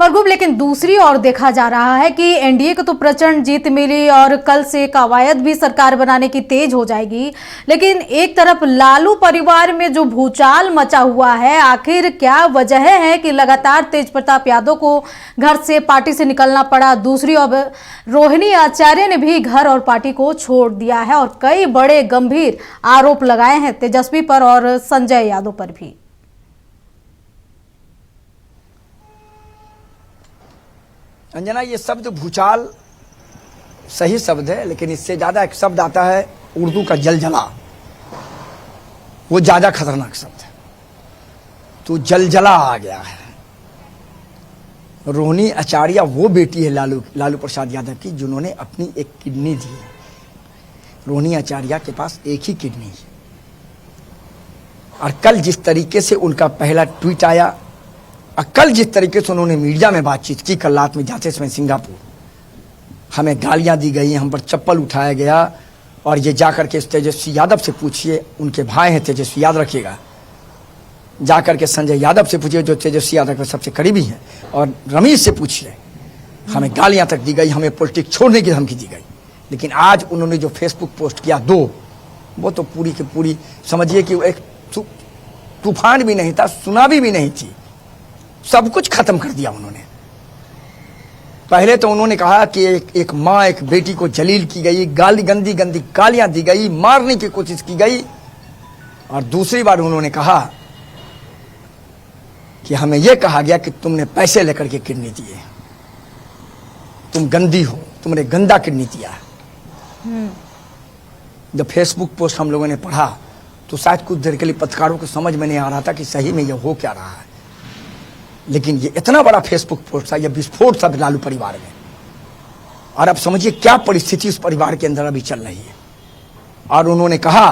मरगूब, लेकिन दूसरी ओर देखा जा रहा है कि एनडीए को तो प्रचंड जीत मिली और कल से कवायद भी सरकार बनाने की तेज हो जाएगी, लेकिन एक तरफ लालू परिवार में जो भूचाल मचा हुआ है, आखिर क्या वजह है कि लगातार तेज प्रताप यादव को घर से, पार्टी से निकलना पड़ा। दूसरी ओर रोहिणी आचार्य ने भी घर और पार्टी को छोड़ दिया है और कई बड़े गंभीर आरोप लगाए हैं तेजस्वी पर और संजय यादव पर भी। अंजना, ये शब्द भूचाल सही शब्द है, लेकिन इससे ज्यादा एक शब्द आता है उर्दू का जलजला। वो ज्यादा खतरनाक शब्द है। तो जलजला आ गया है। रोहिणी आचार्य वो बेटी है लालू प्रसाद यादव की जिन्होंने अपनी एक किडनी दी है। रोहिणी आचार्य के पास एक ही किडनी है। और कल जिस तरीके से उनका पहला ट्वीट आया, कल जिस तरीके से उन्होंने मीडिया में बातचीत की, कल रात में जाते समय सिंगापुर, हमें गालियां दी गई, हम पर चप्पल उठाया गया। और ये जाकर के तेजस्वी यादव से पूछिए, उनके भाई हैं तेजस्वी, याद रखिएगा, जाकर के संजय यादव से पूछिए जो तेजस्वी यादव के सबसे करीबी हैं, और रमेश से पूछिए, हमें गालियां तक दी गई, हमें पॉलिटिक्स छोड़ने की धमकी दी गई। लेकिन आज उन्होंने जो फेसबुक पोस्ट किया वो तो पूरी की पूरी समझिए कि एक तूफान भी नहीं था, सुनामी भी नहीं थी, सब कुछ खत्म कर दिया उन्होंने। पहले तो उन्होंने कहा कि एक माँ एक बेटी को जलील की गई, गंदी गालियां दी गई, मारने की कोशिश की गई। और दूसरी बार उन्होंने कहा कि हमें यह कहा गया कि तुमने पैसे लेकर के किडनी दिए, तुम गंदी हो, तुमने गंदा किडनी दिया। जब फेसबुक पोस्ट हम लोगों ने पढ़ा तो शायद कुछ देर के लिए पत्रकारों को समझ में नहीं आ रहा था कि सही में यह हो क्या रहा है। लेकिन ये इतना बड़ा फेसबुक पोस्ट था, यह विस्फोट था लालू परिवार में। और अब समझिए क्या परिस्थिति उस परिवार के अंदर अभी चल रही है। और उन्होंने कहा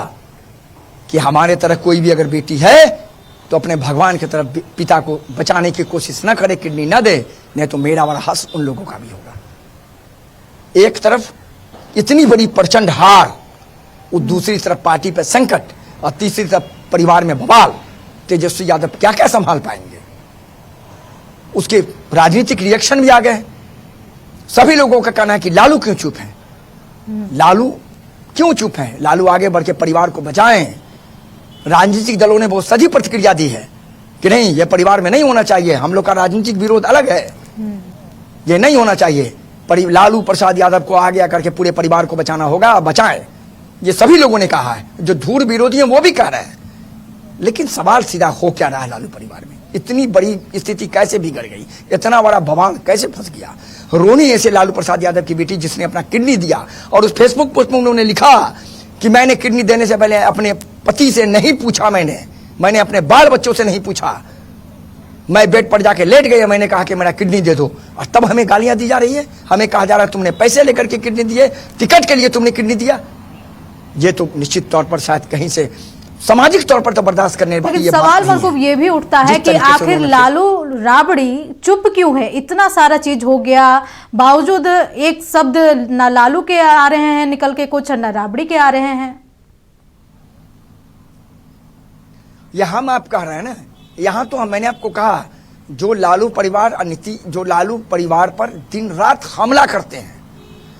कि हमारे तरह कोई भी अगर बेटी है तो अपने भगवान की तरफ पिता को बचाने की कोशिश ना करे, किडनी ना दे, नहीं तो मेरा वाला हस उन लोगों का भी होगा। एक तरफ इतनी बड़ी प्रचंड हार, और दूसरी तरफ पार्टी पर संकट, और तीसरी तरफ परिवार में बवाल। तेजस्वी यादव क्या क्या संभाल पाएंगे? उसके राजनीतिक रिएक्शन भी आ गए। सभी लोगों का कहना है कि लालू क्यों चुप है, लालू क्यों चुप है, लालू आगे बढ़ के परिवार को बचाएं। राजनीतिक दलों ने बहुत सही प्रतिक्रिया दी है कि नहीं, यह परिवार में नहीं होना चाहिए, हम लोग का राजनीतिक विरोध अलग है, ये नहीं होना चाहिए। लालू प्रसाद यादव को आगे आकर के पूरे परिवार को बचाना होगा, बचाएं, ये सभी लोगों ने कहा है। जो धूर विरोधी हैं वो भी कह रहे हैं। लेकिन सवाल सीधा हो क्या रहा है लालू परिवार में? इतनी बड़ी स्थिति कैसे बिगड़ गई? इतना बड़ा बवाल कैसे फंस गया? रोहिणी ऐसे लालू प्रसाद यादव की बेटी जिसने अपना किडनी दिया, और उस फेसबुक पोस्ट में उन्होंने लिखा कि मैंने किडनी देने से पहले अपने पति से नहीं पूछा, मैंने अपने बाल बच्चों से नहीं पूछा, मैं बेड पर जाके लेट गया, मैंने कहा कि मेरा किडनी दे दो। और तब हमें गालियां दी जा रही है, हमें कहा जा रहा है तुमने पैसे लेकर के किडनी दिए, टिकट के लिए तुमने किडनी दिया। ये तो निश्चित तौर पर शायद कहीं से सामाजिक तौर पर तो बर्दाश्त करने वाली ये सवाल मरगूब ये भी उठता है कि आखिर लालू राबड़ी चुप क्यों है? इतना सारा चीज हो गया, बावजूद एक शब्द न लालू के आ रहे हैं निकल के, कुछ न राबड़ी के आ रहे हैं। यह हम आप कह रहे हैं ना, यहां तो मैंने आपको कहा जो लालू परिवार जो लालू परिवार पर दिन रात हमला करते हैं,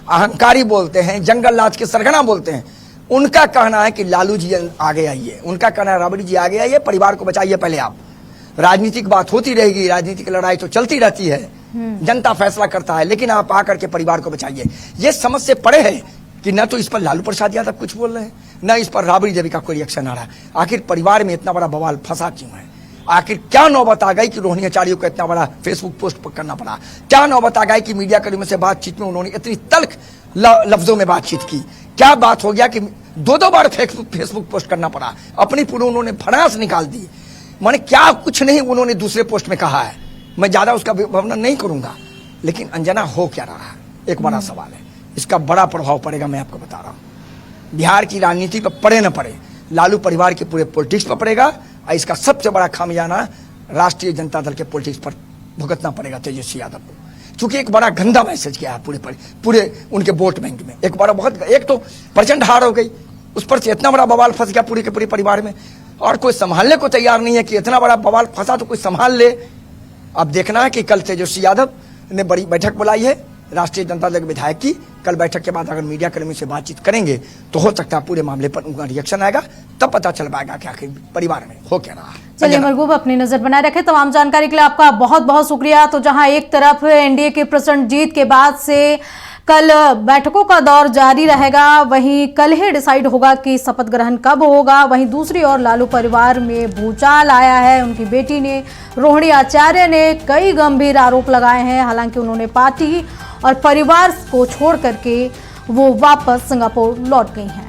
अहंकारी बोलते हैं, जंगल राज के सरगना बोलते हैं, उनका कहना है कि लालू जी आगे आइए, उनका कहना है राबड़ी जी आगे आइए, परिवार को बचाइए पहले आप। राजनीतिक बात होती रहेगी, राजनीतिक लड़ाई तो चलती रहती है, जनता फैसला करता है, लेकिन आप आकर के परिवार को बचाइए। ये समझ से परे है कि न तो इस पर लालू प्रसाद यादव कुछ बोल रहे हैं, न इस पर राबड़ी देवी का कोई रिएक्शन आ रहा है। आखिर परिवार में इतना बड़ा बवाल फंसा क्यों है? आखिर क्या नौबत आ गई कि रोहिणी आचार्य को इतना बड़ा फेसबुक पोस्ट करना पड़ा? क्या नौबत आ गई कि मीडिया कर्मियों से बातचीत में उन्होंने इतनी तल्ख लफ्जों में बातचीत की? क्या बात हो गया कि दो बार फेसबुक पोस्ट करना पड़ा? अपनी पूरी उन्होंने भड़ास निकाल दी। माने क्या कुछ नहीं उन्होंने दूसरे पोस्ट में कहा है, मैं ज्यादा उसका वर्णन नहीं करूंगा। लेकिन अंजना हो क्या रहा है, एक बड़ा सवाल है। इसका बड़ा प्रभाव पड़ेगा, मैं आपको बता रहा हूं। बिहार की राजनीति पर पड़े न पड़े, लालू परिवार के पूरे पॉलिटिक्स पर पड़ेगा। और इसका सबसे बड़ा खामियाजा राष्ट्रीय जनता दल के पॉलिटिक्स पर भुगतना पड़ेगा तेजस्वी यादव को, क्योंकि एक बड़ा गंदा मैसेज गया है पूरे उनके वोट बैंक में। एक तो प्रचंड हार हो गई, उस पर से इतना बड़ा बवाल फंस गया पूरे के पूरे परिवार में, और कोई संभालने को तैयार नहीं है कि इतना बड़ा बवाल फंसा तो कोई संभाल ले। अब देखना है कि कल तेजस्वी यादव ने बड़ी बैठक बुलाई है राष्ट्रीय जनता दल के विधायक की। कल बैठक के बाद अगर मीडिया कर्मी से बातचीत करेंगे तो हो सकता है पूरे मामले पर उनका रिएक्शन आएगा, तब पता चल पाएगा कि आखिर परिवार में हो क्या रहा है। चलिए महबूब, अपनी नजर बनाए रखें। तमाम जानकारी के लिए आपका बहुत बहुत शुक्रिया। तो जहां एक तरफ एनडीए की प्रचंड जीत के बाद से कल बैठकों का दौर जारी रहेगा, वहीं कल ही डिसाइड होगा कि शपथ ग्रहण कब होगा। वहीं दूसरी ओर लालू परिवार में भूचाल आया है। उनकी बेटी ने, रोहिणी आचार्य ने कई गंभीर आरोप लगाए हैं। हालांकि उन्होंने पार्टी और परिवार को छोड़ करके वो वापस सिंगापुर लौट गई हैं।